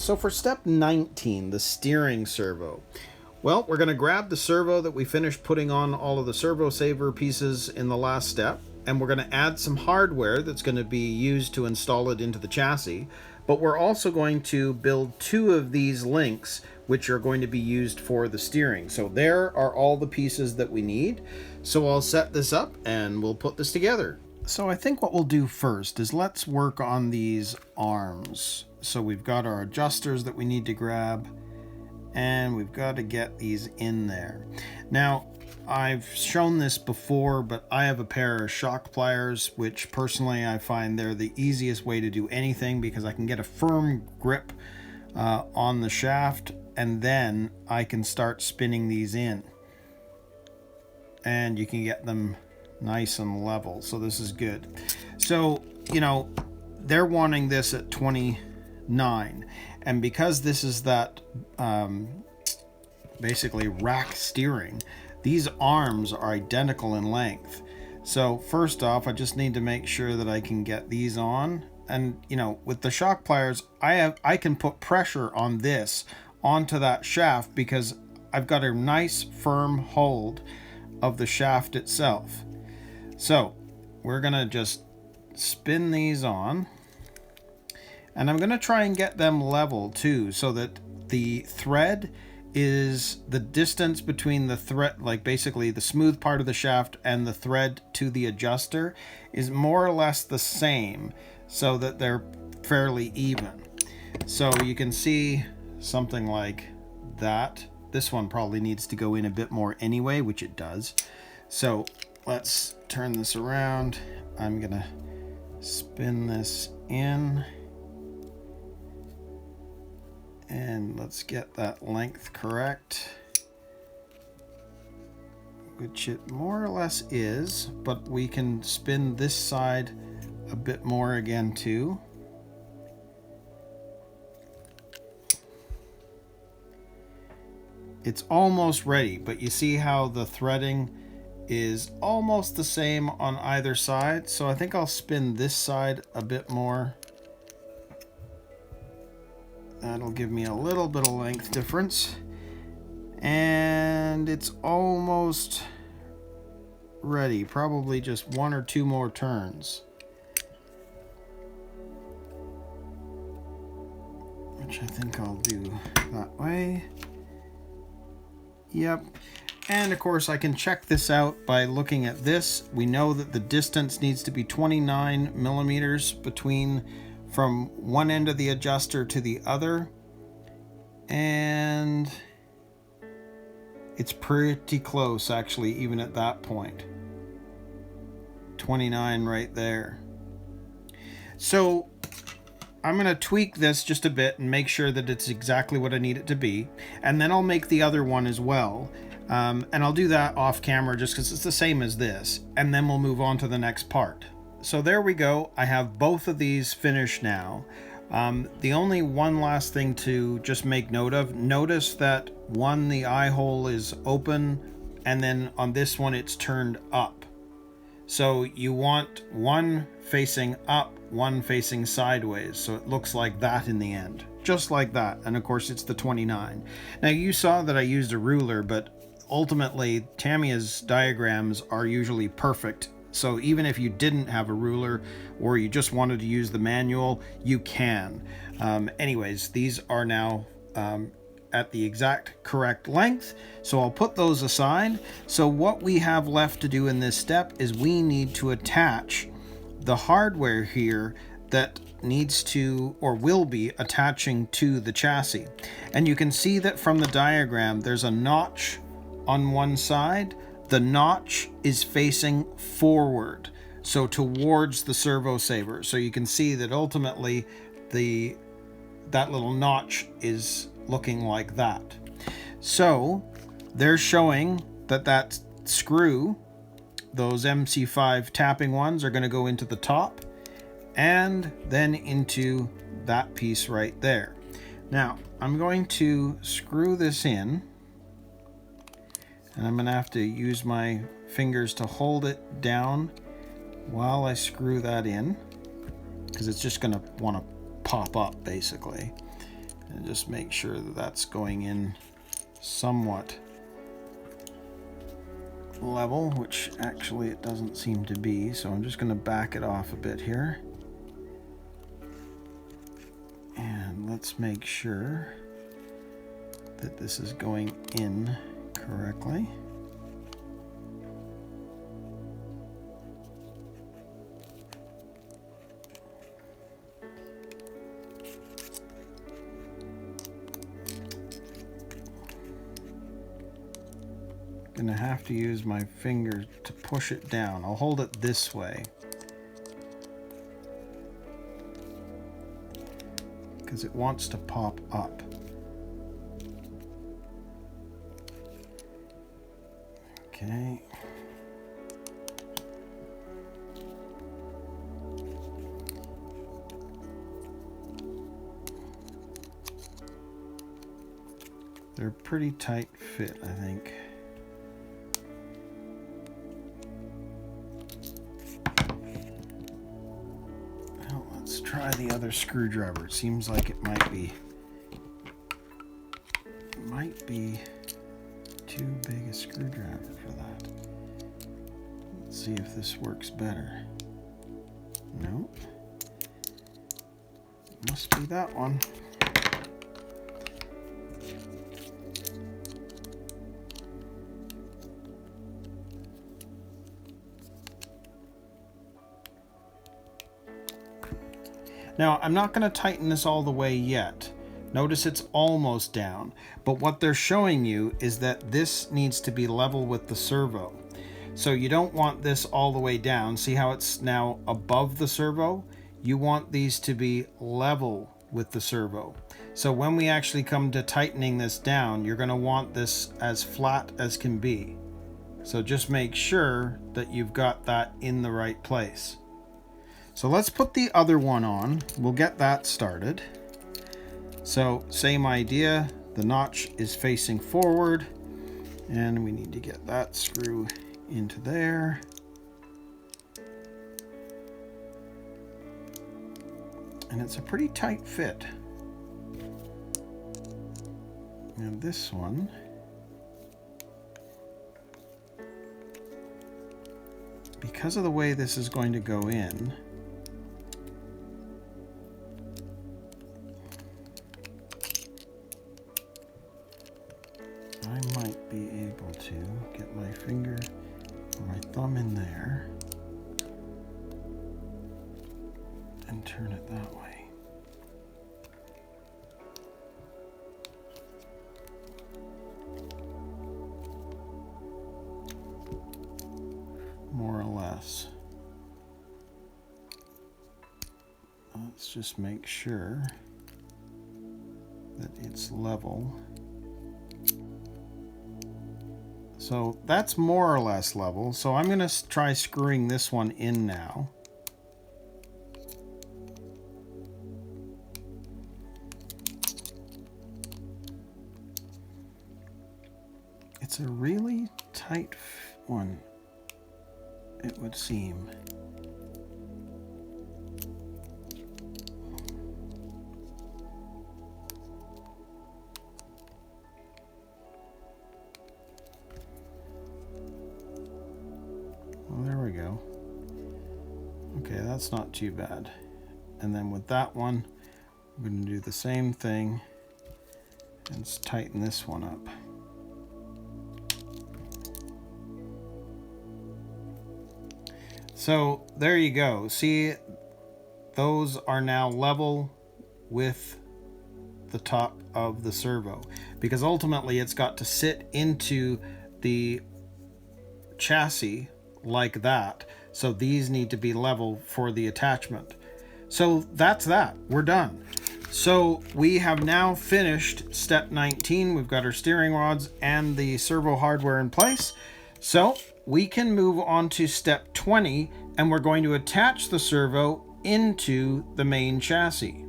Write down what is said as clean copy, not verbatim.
So for step 19, the steering servo. Well, we're going to grab the servo that we finished putting on all of the Servo Sabre pieces in the last step, and we're going to add some hardware that's going to be used to install it into the chassis. But we're also going to build 2 of these links, which are going to be used for the steering. So there are all the pieces that we need. So I'll set this up and we'll put this together. So I think what we'll do first is let's work on these arms. So we've got our adjusters that we need to grab, and we've got to get these in there. Now, I've shown this before, but I have a pair of shock pliers, which personally I find they're the easiest way to do anything because I can get a firm grip on the shaft, and then I can start spinning these in. And you can get them nice and level, so this is good. So, you know, they're wanting this at 29, and because this is that basically rack steering, these arms are identical in length. So first off, I just need to make sure that I can get these on, and you know, with the shock pliers, I can put pressure on this onto that shaft because I've got a nice firm hold of the shaft itself. So we're gonna just spin these on, and I'm gonna try and get them level too, so that the thread is the distance between the thread, like basically the smooth part of the shaft and the thread to the adjuster is more or less the same, so that they're fairly even. So you can see something like that. This one probably needs to go in a bit more anyway, which it does. So let's turn this around. I'm gonna spin this in, and let's get that length correct, which it more or less is, but we can spin this side a bit more again too. It's almost ready, but you see how the threading is almost the same on either side. So I think I'll spin this side a bit more. That'll give me a little bit of length difference. And it's almost ready. Probably just 1 or 2 more turns. Which I think I'll do that way. Yep. And of course I can check this out by looking at this. We know that the distance needs to be 29 millimeters between from one end of the adjuster to the other. And it's pretty close actually, even at that point. 29 right there. So I'm going to tweak this just a bit and make sure that it's exactly what I need it to be. And then I'll make the other one as well. And I'll do that off camera just because it's the same as this. And then we'll move on to the next part. So there we go. I have both of these finished now. The only one last thing to just make note of, notice that one, the eye hole is open, and then on this one it's turned up. So you want one facing up, one facing sideways, so it looks like that in the end, just like that. And of course it's the 29. Now you saw that I used a ruler, but ultimately Tamiya's diagrams are usually perfect. So even if you didn't have a ruler or you just wanted to use the manual, you can. Anyways, these are now at the exact correct length. So I'll put those aside. So what we have left to do in this step is we need to attach the hardware here that needs to or will be attaching to the chassis. And you can see that from the diagram, there's a notch on one side. The notch is facing forward, so towards the Servo Sabre. So you can see that ultimately that little notch is looking like that. So they're showing that screw, those MC5 tapping ones, are going to go into the top and then into that piece right there. Now I'm going to screw this in, and I'm going to have to use my fingers to hold it down while I screw that in, because it's just going to want to pop up basically. And just make sure that that's going in somewhat level, which actually it doesn't seem to be. So I'm just going to back it off a bit here. And let's make sure that this is going in correctly. Gonna have to use my finger to push it down. I'll hold it this way because it wants to pop up. Okay. They're a pretty tight fit, I think. Well, let's try the other screwdriver. It seems like it might be too big a screwdriver for that. Let's see if this works better. Nope. Must be that one. Now, I'm not going to tighten this all the way yet. Notice it's almost down, but what they're showing you is that this needs to be level with the servo. So you don't want this all the way down. See how it's now above the servo? You want these to be level with the servo. So when we actually come to tightening this down, you're going to want this as flat as can be. So just make sure that you've got that in the right place. So let's put the other one on. We'll get that started. So same idea, the notch is facing forward and we need to get that screw into there. And it's a pretty tight fit. And this one, because of the way this is going to go in, I might be able to get my finger or my thumb in there and turn it that way. More or less. Let's just make sure that it's level. So that's more or less level. So I'm going to try screwing this one in now. It's a really tight one, it would seem. Well, there we go. Okay, that's not too bad. And then with that one, I'm going to do the same thing and tighten this one up. So there you go. See, those are now level with the top of the servo, because ultimately it's got to sit into the chassis like that. So these need to be level for the attachment. So that's that. We're done. So we have now finished step 19. We've got our steering rods and the servo hardware in place. So we can move on to step 20, and we're going to attach the servo into the main chassis.